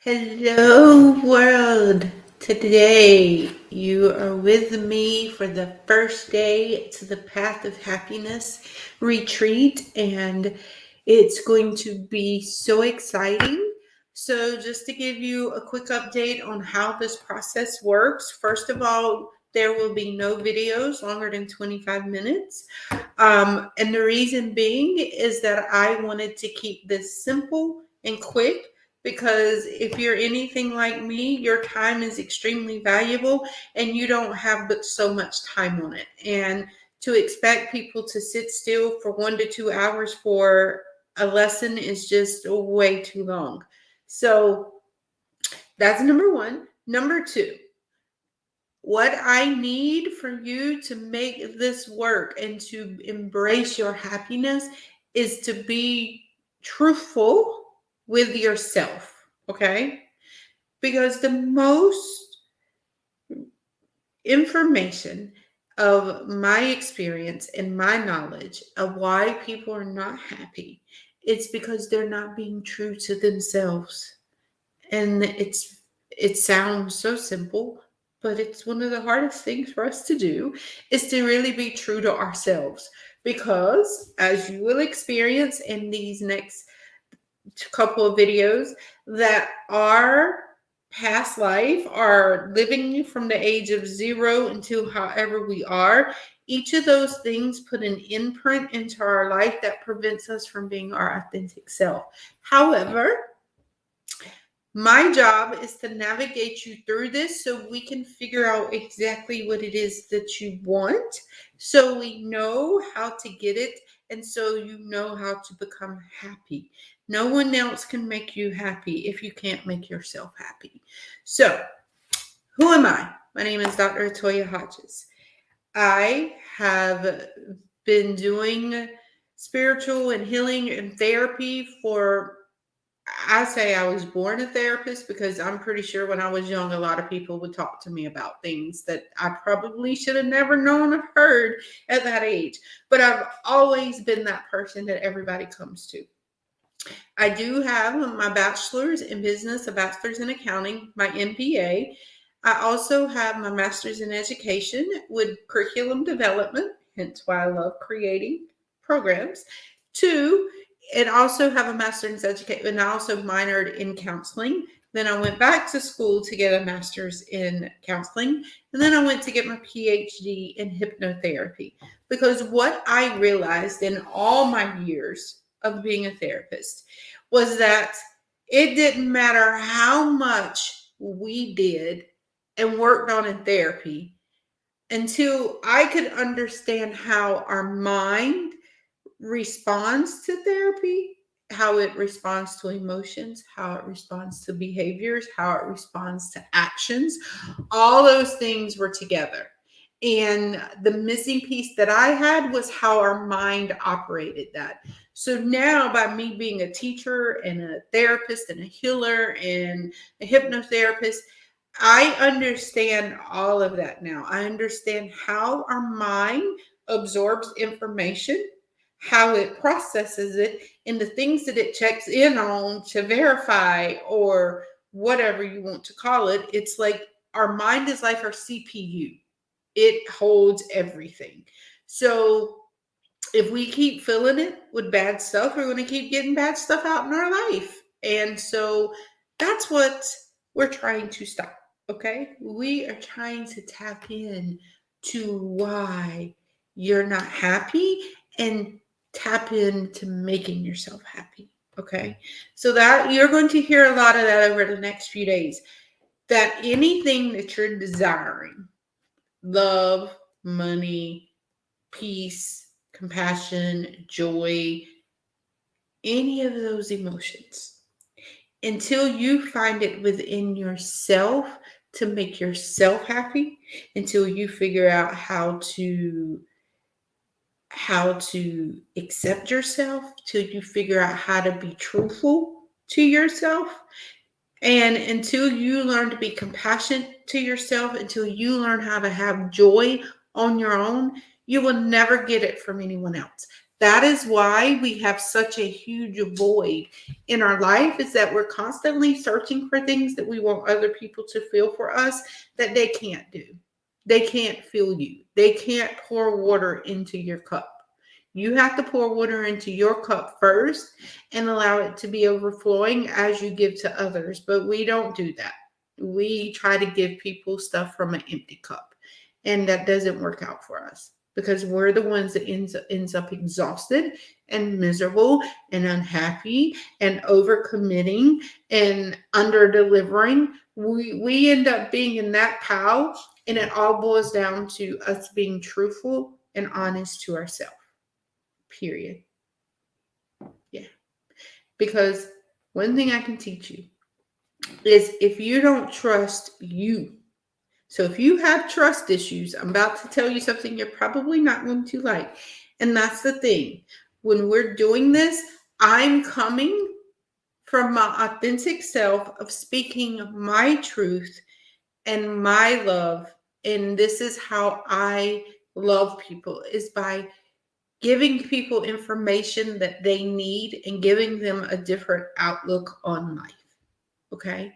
Hello, world. Today, you are with me for the first day to the Path of Happiness retreat, and it's going to be so exciting. So, just to give you a quick update on how this process works, first of all, there will be no videos longer than 25 minutes. And the reason being is that I wanted to keep this simple and quick because if you're anything like me, your time is extremely valuable and you don't have but so much time on it. And to expect people to sit still for 1 to 2 hours for a lesson is just way too long. So that's number one. Number two, what I need for you to make this work and to embrace your happiness is to be truthful with yourself, okay? Because the most information of my experience and my knowledge of why people are not happy, it's because they're not being true to themselves. And it sounds so simple, but it's one of the hardest things for us to do is to really be true to ourselves. Because as you will experience in these next couple of videos, that our past life, our living from the age of 0 until however we are, each of those things put an imprint into our life that prevents us from being our authentic self. However, my job is to navigate you through this so we can figure out exactly what it is that you want, so we know how to get it, and so you know how to become happy. No one else can make you happy if you can't make yourself happy. So, who am I? My name is Dr. Atoya Hodges. I have been doing spiritual and healing and therapy for, I say I was born a therapist because I'm pretty sure when I was young, a lot of people would talk to me about things that I probably should have never known or heard at that age. But I've always been that person that everybody comes to. I do have my bachelor's in business, a bachelor's in accounting, my MBA. I also have my master's in education with curriculum development, hence why I love creating programs. Two, and also have a master's in education, and I also minored in counseling. Then I went back to school to get a master's in counseling. And then I went to get my PhD in hypnotherapy. Because what I realized in all my years of being a therapist was that it didn't matter how much we did and worked on in therapy until I could understand how our mind responds to therapy, how it responds to emotions, how it responds to behaviors, how it responds to actions. All those things were together. And the missing piece that I had was how our mind operated that. So now, by me being a teacher and a therapist and a healer and a hypnotherapist, I understand all of that now. I understand how our mind absorbs information, how it processes it, and the things that it checks in on to verify or whatever you want to call it. It's like our mind is like our CPU, it holds everything. So if we keep filling it with bad stuff, we're going to keep getting bad stuff out in our life. And so that's what we're trying to stop. Okay. We are trying to tap in to why you're not happy and tap into making yourself happy. Okay. So that you're going to hear a lot of that over the next few days. That anything that you're desiring, love, money, peace, compassion, joy, any of those emotions, until you find it within yourself to make yourself happy, until you figure out how to accept yourself, till you figure out how to be truthful to yourself, and until you learn to be compassionate to yourself, until you learn how to have joy on your own, you will never get it from anyone else. That is why we have such a huge void in our life, is that we're constantly searching for things that we want other people to feel for us that they can't do. They can't feel you. They can't pour water into your cup. You have to pour water into your cup first and allow it to be overflowing as you give to others. But we don't do that. We try to give people stuff from an empty cup, and that doesn't work out for us because we're the ones that ends up exhausted and miserable and unhappy and overcommitting and under delivering. We end up being in that pile, and it all boils down to us being truthful and honest to ourselves. Period. Yeah. Because one thing I can teach you is if you don't trust you, so if you have trust issues, I'm about to tell you something you're probably not going to like. And that's the thing. When we're doing this, I'm coming from my authentic self of speaking my truth and my love. And this is how I love people, is by giving people information that they need and giving them a different outlook on life. Okay.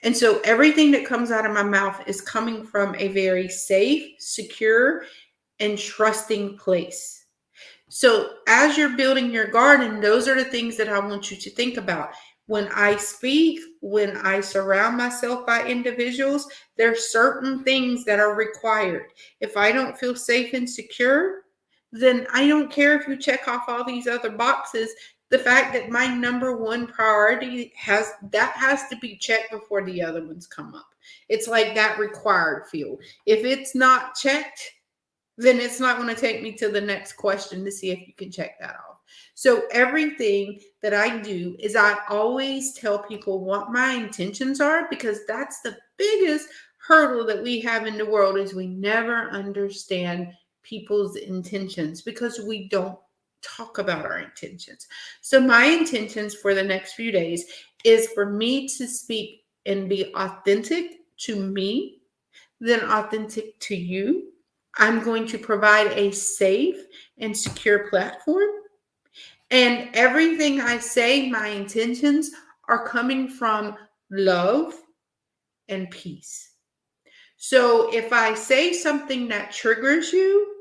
And so everything that comes out of my mouth is coming from a very safe, secure, and trusting place. So as you're building your garden, those are the things that I want you to think about. When I speak, when I surround myself by individuals, there's certain things that are required. If I don't feel safe and secure, then I don't care if you check off all these other boxes. The fact that my number one priority has to be checked before the other ones come up. It's like that required field. If it's not checked, then it's not going to take me to the next question to see if you can check that off. So everything that I do is I always tell people what my intentions are, because that's the biggest hurdle that we have in the world, is we never understand people's intentions because we don't talk about our intentions. So my intentions for the next few days is for me to speak and be authentic to me, then authentic to you. I'm going to provide a safe and secure platform. And everything I say, my intentions are coming from love and peace. So if I say something that triggers you,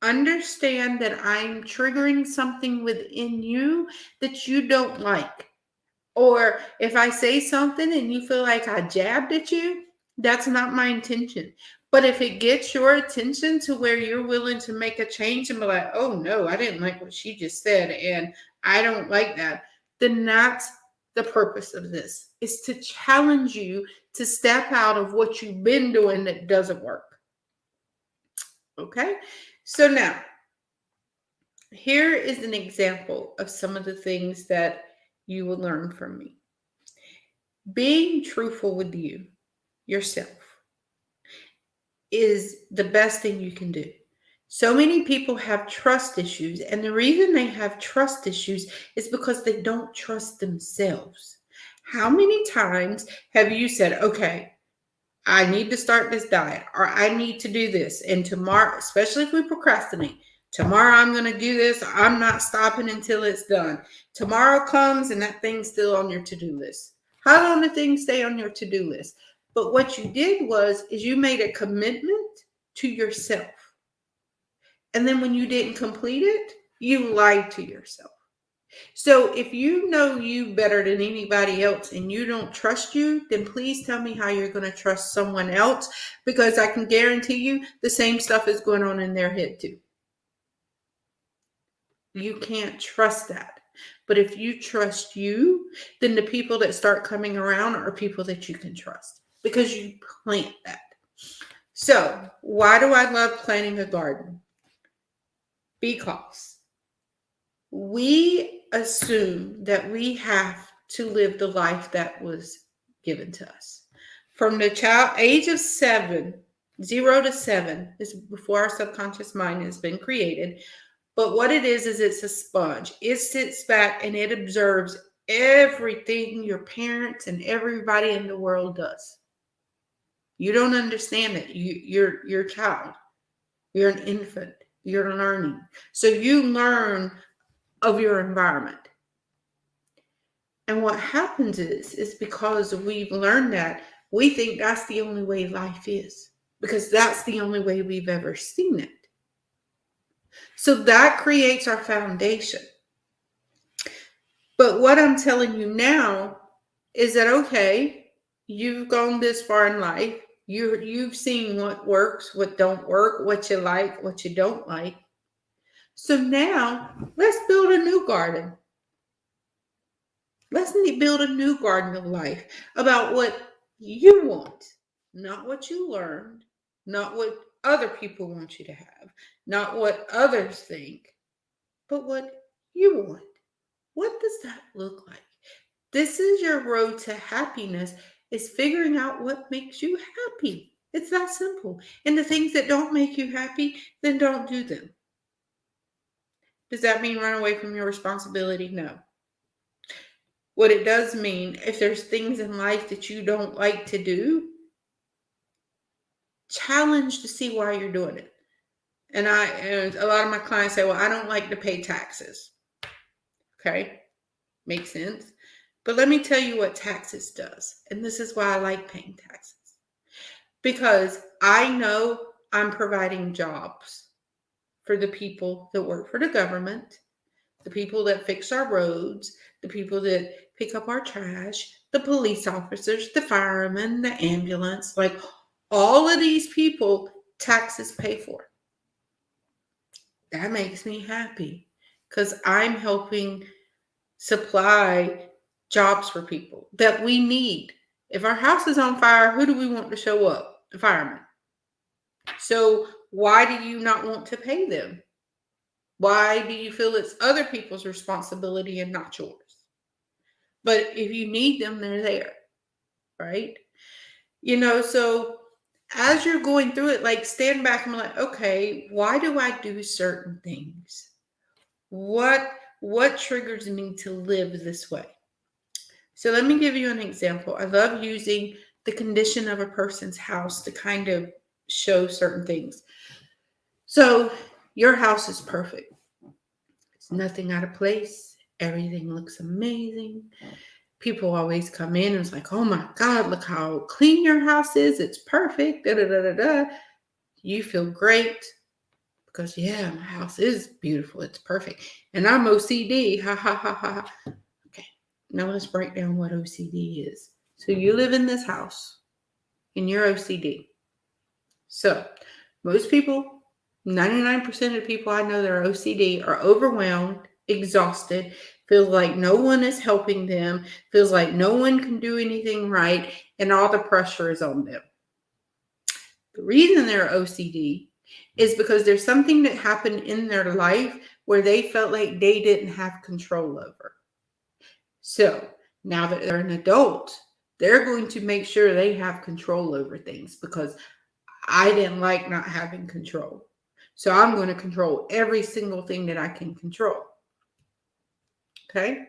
understand that I'm triggering something within you that you don't like. Or if I say something and you feel like I jabbed at you, that's not my intention. But if it gets your attention to where you're willing to make a change and be like, oh no, I didn't like what she just said and I don't like that, then that's the purpose of this, is to challenge you to step out of what you've been doing that doesn't work. Okay? So now, here is an example of some of the things that you will learn from me. Being truthful with you, yourself, is the best thing you can do. So many people have trust issues, and the reason they have trust issues is because they don't trust themselves. How many times have you said, okay, I need to start this diet, or I need to do this, and tomorrow, especially if we procrastinate, tomorrow I'm going to do this, I'm not stopping until it's done. Tomorrow comes and that thing's still on your to-do list. How long do things stay on your to-do list? But what you did is you made a commitment to yourself. And then when you didn't complete it, you lied to yourself. So if you know you better than anybody else and you don't trust you, then please tell me how you're going to trust someone else, because I can guarantee you the same stuff is going on in their head too. You can't trust that. But if you trust you, then the people that start coming around are people that you can trust because you plant that. So why do I love planting a garden? Because we assume that we have to live the life that was given to us. From the age of 0 to 7 is before our subconscious mind has been created. But what it is it's a sponge. It sits back and it observes everything your parents and everybody in the world does. You don't understand it. You're a child. You're an infant. You're learning. So you learn of your environment. And what happens is because we've learned that, we think that's the only way life is, because that's the only way we've ever seen it. So that creates our foundation. But what I'm telling you now is that, okay, you've gone this far in life. You've seen what works, what don't work, what you like, what you don't like. So now let's build a new garden. Let's build a new garden of life about what you want, not what you learned, not what other people want you to have, not what others think, but what you want. What does that look like? This is your road to happiness, is figuring out what makes you happy. It's that simple. And the things that don't make you happy, then don't do them. Does that mean run away from your responsibility? No. What it does mean, if there's things in life that you don't like to do, challenge to see why you're doing it. And a lot of my clients say, well, I don't like to pay taxes. Okay, makes sense. But let me tell you what taxes does. And this is why I like paying taxes. Because I know I'm providing jobs for the people that work for the government, the people that fix our roads, the people that pick up our trash, the police officers, the firemen, the ambulance, like all of these people, taxes pay for. That makes me happy because I'm helping supply jobs for people that we need. If our house is on fire, who do we want to show up? The firemen. So why do you not want to pay them? Why do you feel it's other people's responsibility and not yours? But if you need them, they're there, right? So as you're going through it, like stand back and be like, okay, why do I do certain things? What triggers me to live this way? So let me give you an example. I love using the condition of a person's house to kind of show certain things. So your house is perfect. It's nothing out of place. Everything looks amazing. People always come in and it's like, oh my God, look how clean your house is. It's perfect. Da, da, da, da, da. You feel great because, yeah, my house is beautiful. It's perfect. And I'm OCD. Ha, ha, ha, ha. Okay, now let's break down what OCD is. So you live in this house and you're OCD. So most people, 99% of people I know that are OCD are overwhelmed, exhausted, feels like no one is helping them, feels like no one can do anything right, and all the pressure is on them. The reason they're OCD is because there's something that happened in their life where they felt like they didn't have control over. So now that they're an adult, they're going to make sure they have control over things because I didn't like not having control. So I'm going to control every single thing that I can control. Okay?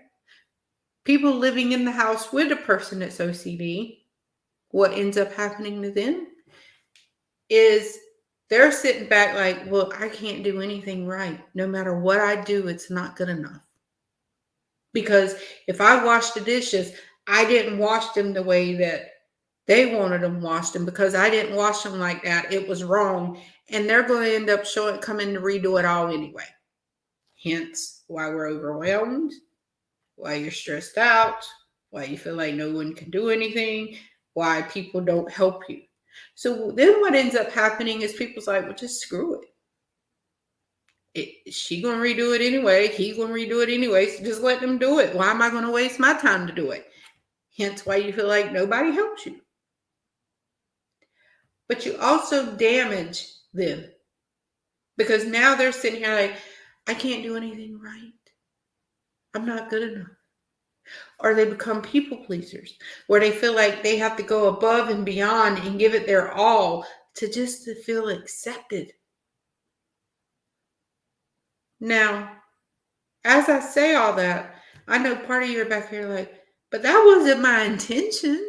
People living in the house with a person that's OCD, what ends up happening to them is they're sitting back like, well, I can't do anything right. No matter what I do, it's not good enough. Because if I wash the dishes, I didn't wash them the way that they wanted them washed, and because I didn't wash them like that, it was wrong. And they're going to end up coming to redo it all anyway. Hence why we're overwhelmed, why you're stressed out, why you feel like no one can do anything, why people don't help you. So then what ends up happening is people's like, well, just screw it. She gonna redo it anyway. He gonna redo it anyway. So just let them do it. Why am I gonna waste my time to do it? Hence why you feel like nobody helps you. But you also damage them because now they're sitting here like, I can't do anything right. I'm not good enough. Or they become people pleasers where they feel like they have to go above and beyond and give it their all to feel accepted. Now, as I say all that, I know part of you are back here like, but that wasn't my intention.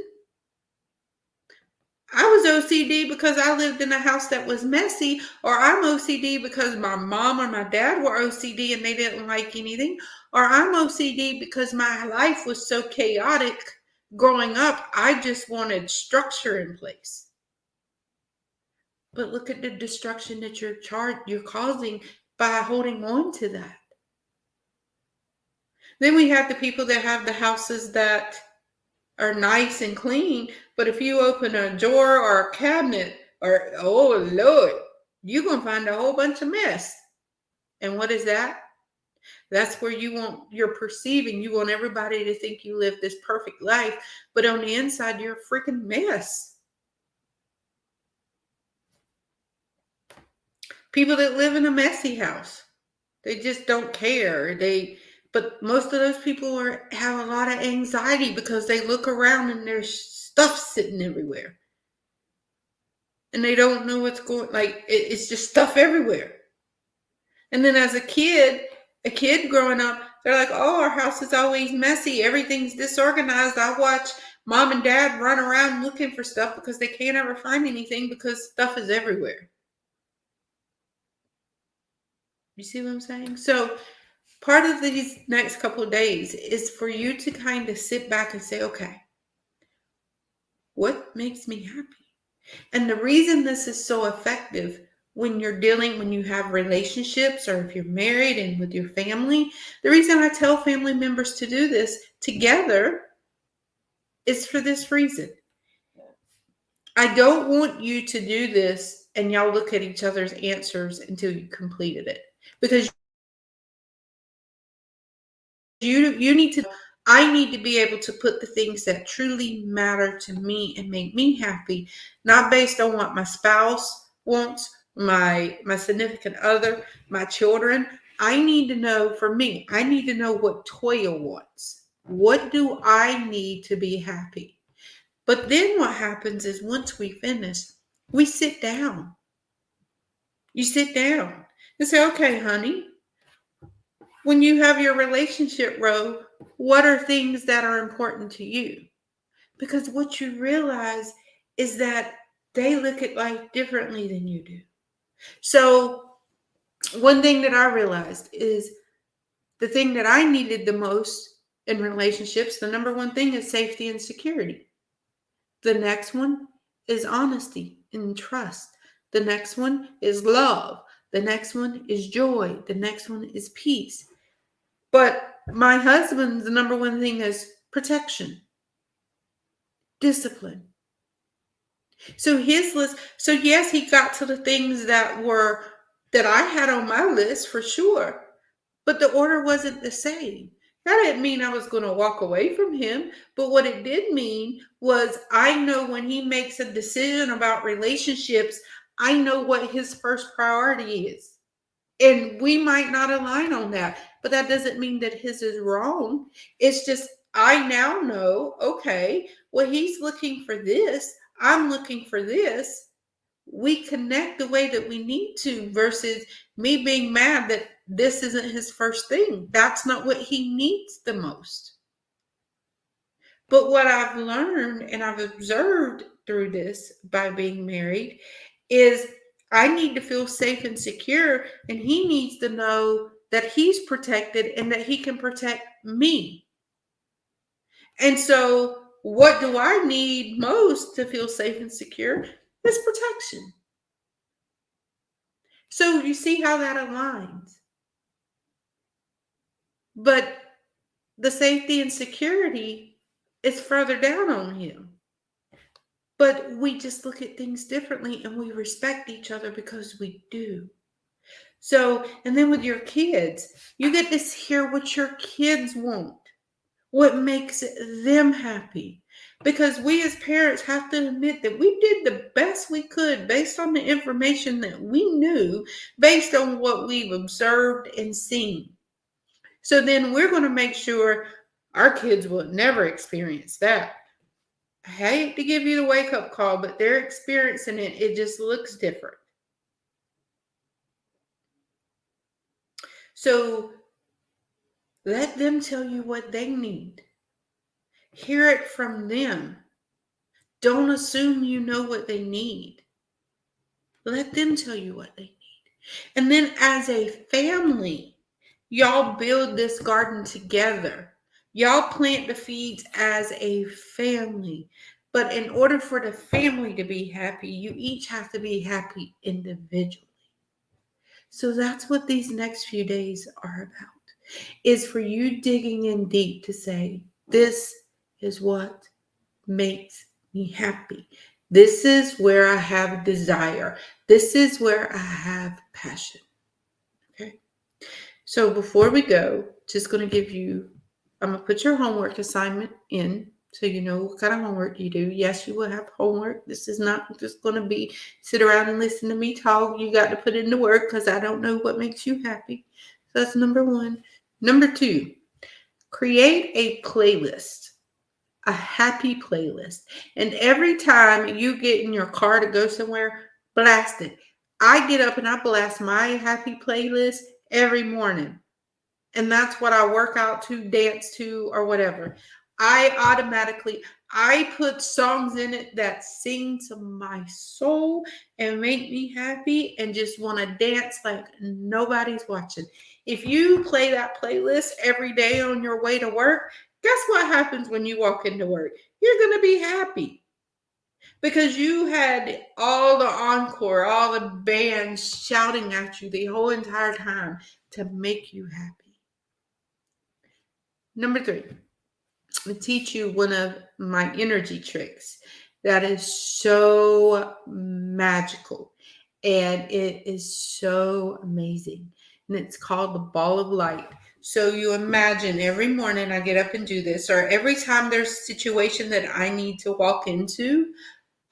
I was OCD because I lived in a house that was messy, or I'm OCD because my mom or my dad were OCD and they didn't like anything, or I'm OCD because my life was so chaotic growing up, I just wanted structure in place. But look at the destruction that you're causing by holding on to that. Then we have the people that have the houses that are nice and clean, but if you open a drawer or a cabinet, or oh Lord, you're gonna find a whole bunch of mess. And what is that? That's where you're perceiving, you want everybody to think you live this perfect life, but on the inside you're a freaking mess. People that live in a messy house, they just don't care. But most of those people have a lot of anxiety because they look around and there's stuff sitting everywhere. And they don't know what's going, like, it's just stuff everywhere. And then as a kid growing up, they're like, oh, our house is always messy. Everything's disorganized. I watch mom and dad run around looking for stuff because they can't ever find anything because stuff is everywhere. You see what I'm saying? So part of these next couple of days is for you to kind of sit back and say, okay, what makes me happy? And the reason this is so effective when you have relationships, or if you're married and with your family, the reason I tell family members to do this together is for this reason. I don't want you to do this and y'all look at each other's answers until you completed it. Because you need to, I need to be able to put the things that truly matter to me and make me happy, not based on what my spouse wants, my significant other, my children. I need to know, for me, I need to know what Toya wants. What do I need to be happy? But then what happens is once we finish, we sit down. You sit down and say, okay, honey, when you have your relationship row, what are things that are important to you? Because what you realize is that they look at life differently than you do. So, one thing that I realized is the thing that I needed the most in relationships, the number one thing is safety and security. The next one is honesty and trust. The next one is love. The next one is joy. The next one is peace. But my husband's the number one thing is protection, discipline. So his list, so yes, he got to the things that I had on my list for sure, but the order wasn't the same. That didn't mean I was going to walk away from him, but what it did mean was I know when he makes a decision about relationships, I know what his first priority is. And we might not align on that, but that doesn't mean that his is wrong. It's just I now know, okay, well, he's looking for this, I'm looking for this. We connect the way that we need to versus me being mad that this isn't his first thing. That's not what he needs the most. But what I've learned and I've observed through this by being married is I need to feel safe and secure, and he needs to know that he's protected and that he can protect me. And so, what do I need most to feel safe and secure? Is protection. So, you see how that aligns. But the safety and security is further down on him. But we just look at things differently and we respect each other because we do. So, and then with your kids, you get to hear what your kids want, what makes them happy. Because we as parents have to admit that we did the best we could based on the information that we knew, based on what we've observed and seen. So then we're going to make sure our kids will never experience that. I hate to give you the wake up call, but they're experiencing it. It just looks different. So let them tell you what they need. Hear it from them. Don't assume you know what they need. Let them tell you what they need. And then as a family, y'all build this garden together. Y'all plant the seeds as a family. But in order for the family to be happy, you each have to be happy individually. So that's what these next few days are about. Is for you digging in deep to say, this is what makes me happy. This is where I have desire. This is where I have passion. Okay. So before we go, just going to give you, I'm going to put your homework assignment in so you know what kind of homework you do. Yes, you will have homework. This is not just going to be sit around and listen to me talk. You got to put in the work because I don't know what makes you happy. So that's number one. Number two, create a playlist, a happy playlist. And every time you get in your car to go somewhere, blast it. I get up and I blast my happy playlist every morning. And that's what I work out to, dance to, or whatever. I put songs in it that sing to my soul and make me happy and just want to dance like nobody's watching. If you play that playlist every day on your way to work, guess what happens when you walk into work? You're going to be happy because you had all the encore, all the bands shouting at you the whole entire time to make you happy. Number three, I teach you one of my energy tricks that is so magical and it is so amazing. And it's called the ball of light. So you imagine every morning I get up and do this, or every time there's a situation that I need to walk into,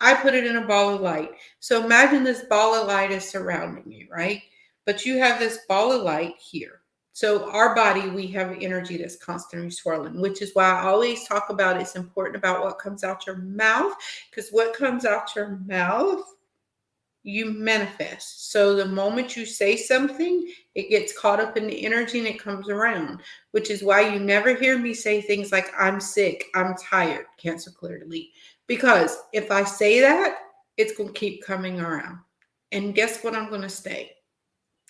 I put it in a ball of light. So imagine this ball of light is surrounding you, right? But you have this ball of light here. So our body, we have energy that's constantly swirling, which is why I always talk about it's important about what comes out your mouth, because what comes out your mouth you manifest. So the moment you say something, it gets caught up in the energy and it comes around, which is why you never hear me say things like, I'm sick, I'm tired, cancel, clear, delete. Because if I say that, it's going to keep coming around. And guess what I'm going to say?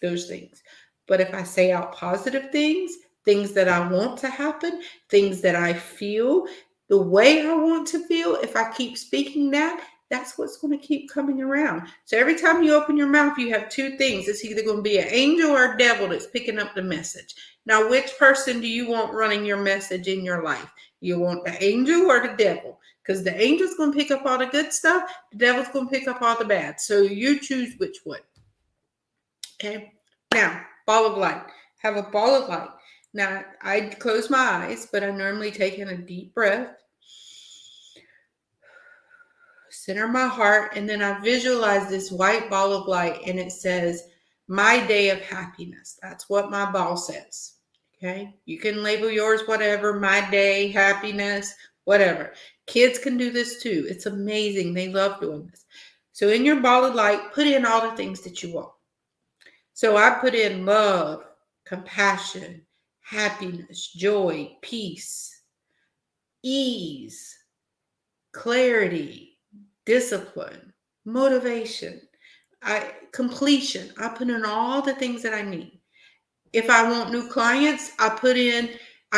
Those things. But if I say out positive things, things that I want to happen, things that I feel, the way I want to feel, if I keep speaking that, that's what's going to keep coming around. So every time you open your mouth, you have two things. It's either going to be an angel or a devil that's picking up the message. Now, which person do you want running your message in your life? You want the angel or the devil? Because the angel's going to pick up all the good stuff, the devil's going to pick up all the bad. So you choose which one. Okay. Now, ball of light. Have a ball of light. Now, I close my eyes, but I normally take in a deep breath, center my heart, and then I visualize this white ball of light, and it says, my day of happiness. That's what my ball says. Okay. You can label yours whatever, my day, happiness, whatever. Kids can do this too. It's amazing. They love doing this. So in your ball of light, put in all the things that you want. So I put in love, compassion, happiness, joy, peace, ease, clarity, discipline, motivation, completion. I put in all the things that I need. If I want new clients, I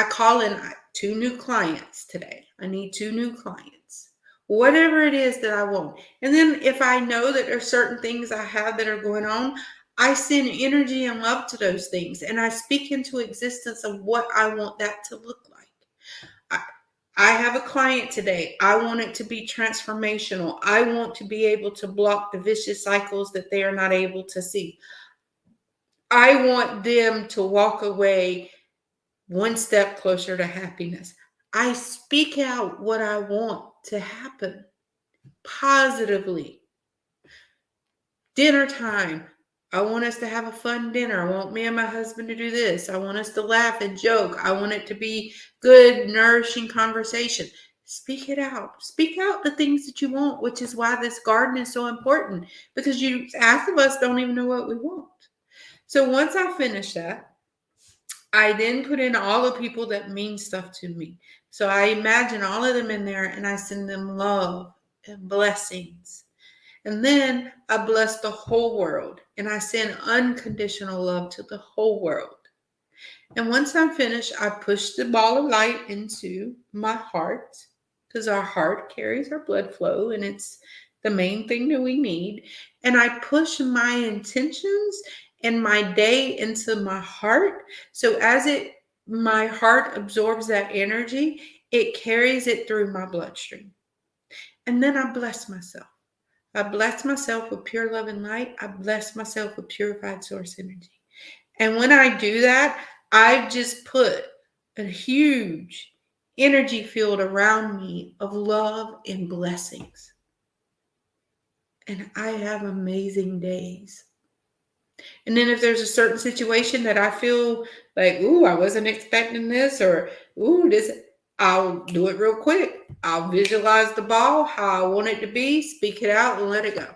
call in 2 new clients today. I need 2 new clients. Whatever it is that I want. And then if I know that there's certain things I have that are going on, I send energy and love to those things. And I speak into existence of what I want that to look like. I have a client today. I want it to be transformational. I want to be able to block the vicious cycles that they are not able to see. I want them to walk away one step closer to happiness. I speak out what I want to happen positively. Dinner time. I want us to have a fun dinner. I want me and my husband to do this. I want us to laugh and joke. I want it to be good, nourishing conversation. Speak it out. Speak out the things that you want, which is why this garden is so important, because half of us don't even know what we want. So once I finish that, I then put in all the people that mean stuff to me. So I imagine all of them in there and I send them love and blessings. And then I bless the whole world and I send unconditional love to the whole world. And once I'm finished, I push the ball of light into my heart because our heart carries our blood flow and it's the main thing that we need. And I push my intentions and my day into my heart. So my heart absorbs that energy, it carries it through my bloodstream. And then I bless myself. I bless myself with pure love and light. I bless myself with purified source energy. And when I do that, I've just put a huge energy field around me of love and blessings. And I have amazing days. And then if there's a certain situation that I feel like, ooh, I wasn't expecting this, or ooh, this, I'll do it real quick. I'll visualize the ball, how I want it to be, speak it out, and let it go.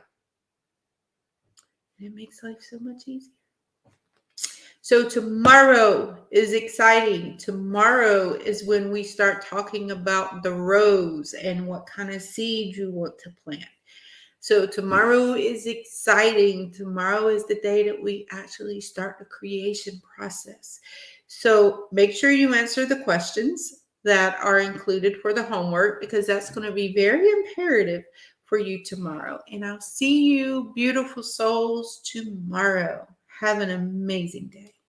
And it makes life so much easier. So tomorrow is exciting. Tomorrow is when we start talking about the rose and what kind of seed you want to plant. So tomorrow is exciting. Tomorrow is the day that we actually start the creation process. So make sure you answer the questions that are included for the homework because that's going to be very imperative for you tomorrow. And I'll see you, beautiful souls, tomorrow. Have an amazing day.